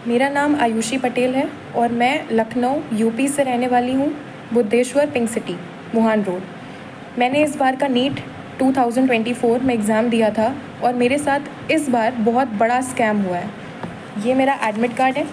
मेरा नाम आयुषी पटेल है और मैं लखनऊ यूपी से रहने वाली हूँ, बुद्धेश्वर पिंक सिटी, मुहान रोड। मैंने इस बार का नीट 2024 में एग्ज़ाम दिया था और मेरे साथ इस बार बहुत बड़ा स्कैम हुआ है। ये मेरा एडमिट कार्ड है।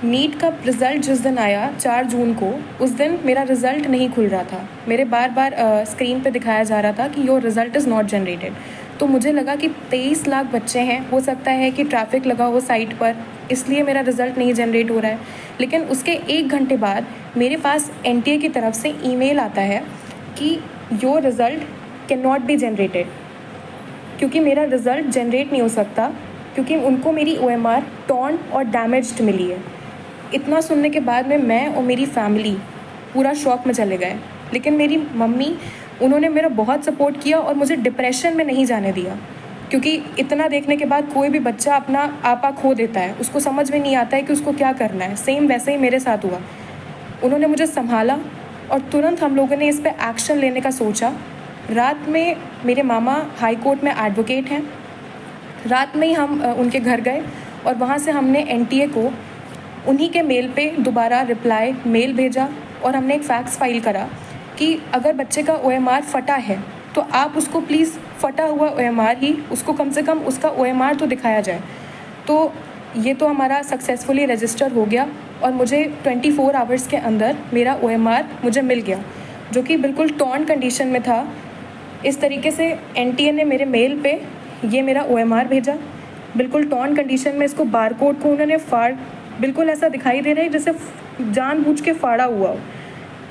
नीट का रिज़ल्ट जिस दिन आया 4 जून को, उस दिन मेरा रिज़ल्ट नहीं खुल रहा था। मेरे बार बार स्क्रीन पे दिखाया जा रहा था कि your result is not generated. तो मुझे लगा कि 23 लाख बच्चे हैं, हो सकता है कि ट्रैफिक लगा हो साइट पर, इसलिए मेरा रिज़ल्ट नहीं जनरेट हो रहा है। लेकिन उसके 1 घंटे बाद मेरे पास एनटीए की तरफ से ईमेल आता है कि your result can not be generated, क्योंकि मेरा रिज़ल्ट जनरेट नहीं हो सकता, क्योंकि उनको मेरी OMR टॉर्न और डैमेज्ड मिली है। इतना सुनने के बाद में मैं और मेरी फैमिली पूरा शॉक में चले गए। लेकिन मेरी मम्मी, उन्होंने मेरा बहुत सपोर्ट किया और मुझे डिप्रेशन में नहीं जाने दिया, क्योंकि इतना देखने के बाद कोई भी बच्चा अपना आपा खो देता है, उसको समझ में नहीं आता है कि उसको क्या करना है। सेम वैसे ही मेरे साथ हुआ। उन्होंने मुझे संभाला और तुरंत हम लोगों ने इस पर एक्शन लेने का सोचा। रात में मेरे मामा हाई कोर्ट में एडवोकेट हैं। रात में ही हम उनके घर गए और वहाँ से हमने एनटीए को उन्हीं के मेल पे दोबारा रिप्लाई मेल भेजा और हमने एक फैक्स फाइल करा कि अगर बच्चे का OMR फटा है तो आप उसको प्लीज़ फटा हुआ OMR ही, उसको कम से कम उसका OMR तो दिखाया जाए। तो ये तो हमारा सक्सेसफुली रजिस्टर हो गया और मुझे 24 आवर्स के अंदर मेरा OMR मुझे मिल गया, जो कि बिल्कुल टॉर्न कंडीशन में था। इस तरीके से एनटीए ने मेरे मेल पे ये मेरा OMR भेजा, बिल्कुल टॉर्न कंडीशन में। इसको बारकोड को उन्होंने बिल्कुल ऐसा दिखाई दे रहा है जैसे जानबूझ के फाड़ा हुआ हो।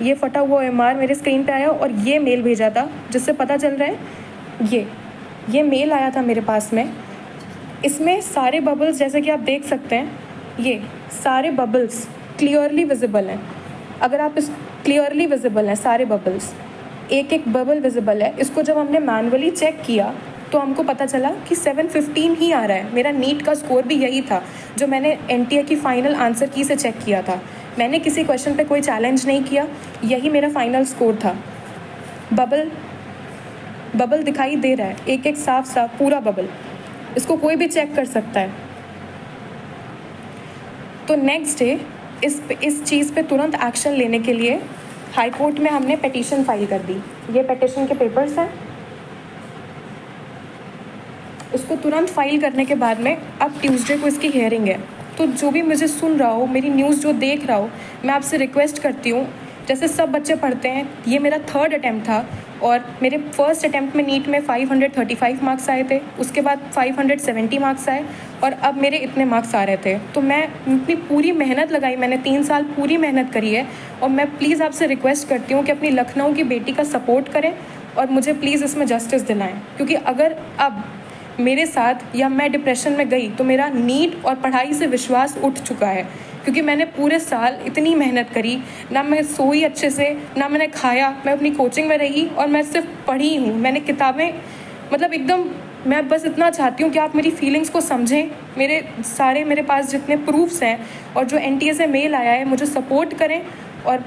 ये फटा हुआ OMR मेरे स्क्रीन पे आया और ये मेल भेजा था, जिससे पता चल रहा है ये मेल आया था मेरे पास में। इसमें सारे बबल्स, जैसे कि आप देख सकते हैं, ये सारे बबल्स क्लियरली विजिबल हैं। अगर आप इस क्लियरली विजिबल हैं सारे बबल्स, एक एक बबल विजिबल है। इसको जब हमने मैनुअली चेक किया तो हमको पता चला कि 715 ही आ रहा है। मेरा नीट का स्कोर भी यही था जो मैंने एनटीए की फ़ाइनल आंसर की से चेक किया था। मैंने किसी क्वेश्चन पे कोई चैलेंज नहीं किया, यही मेरा फाइनल स्कोर था। बबल दिखाई दे रहा है, एक एक साफ साफ पूरा बबल, इसको कोई भी चेक कर सकता है। तो नेक्स्ट डे इस चीज़ पे तुरंत एक्शन लेने के लिए हाई कोर्ट में हमने पिटीशन फाइल कर दी। ये पिटीशन के पेपर्स हैं। उसको तुरंत फाइल करने के बाद में अब ट्यूसडे को इसकी हियरिंग है। तो जो भी मुझे सुन रहा हो, मेरी न्यूज़ जो देख रहा हो, मैं आपसे रिक्वेस्ट करती हूँ, जैसे सब बच्चे पढ़ते हैं, ये मेरा 3rd अटैम्प्ट था और मेरे फर्स्ट अटैम्प्ट में नीट में 535 मार्क्स आए थे, उसके बाद 570 मार्क्स आए और अब मेरे इतने मार्क्स आ रहे थे। तो मैं अपनी पूरी मेहनत लगाई, मैंने 3 साल पूरी मेहनत करी है और मैं प्लीज़ आपसे रिक्वेस्ट करती हूँ कि अपनी लखनऊ की बेटी का सपोर्ट करें और मुझे प्लीज़ इसमें जस्टिस दिलाएं, क्योंकि अगर अब मेरे साथ या मैं डिप्रेशन में गई तो मेरा नीट और पढ़ाई से विश्वास उठ चुका है, क्योंकि मैंने पूरे साल इतनी मेहनत करी, ना मैं सोई अच्छे से, ना मैंने खाया, मैं अपनी कोचिंग में रही और मैं सिर्फ पढ़ी हूँ। मैंने किताबें, मतलब एकदम, मैं बस इतना चाहती हूँ कि आप मेरी फीलिंग्स को समझें। मेरे पास जितने प्रूफ्स हैं और जो एनटीए से मेल आया है, मुझे सपोर्ट करें और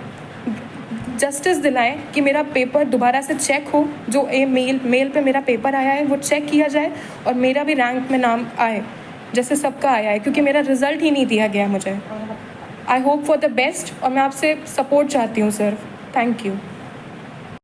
जस्टिस दिलाएं कि मेरा पेपर दोबारा से चेक हो। जो मेल पे मेरा पेपर आया है वो चेक किया जाए और मेरा भी रैंक में नाम आए जैसे सबका आया है, क्योंकि मेरा रिज़ल्ट ही नहीं दिया गया मुझे। I hope for the best और मैं आपसे सपोर्ट चाहती हूँ सर। Thank you.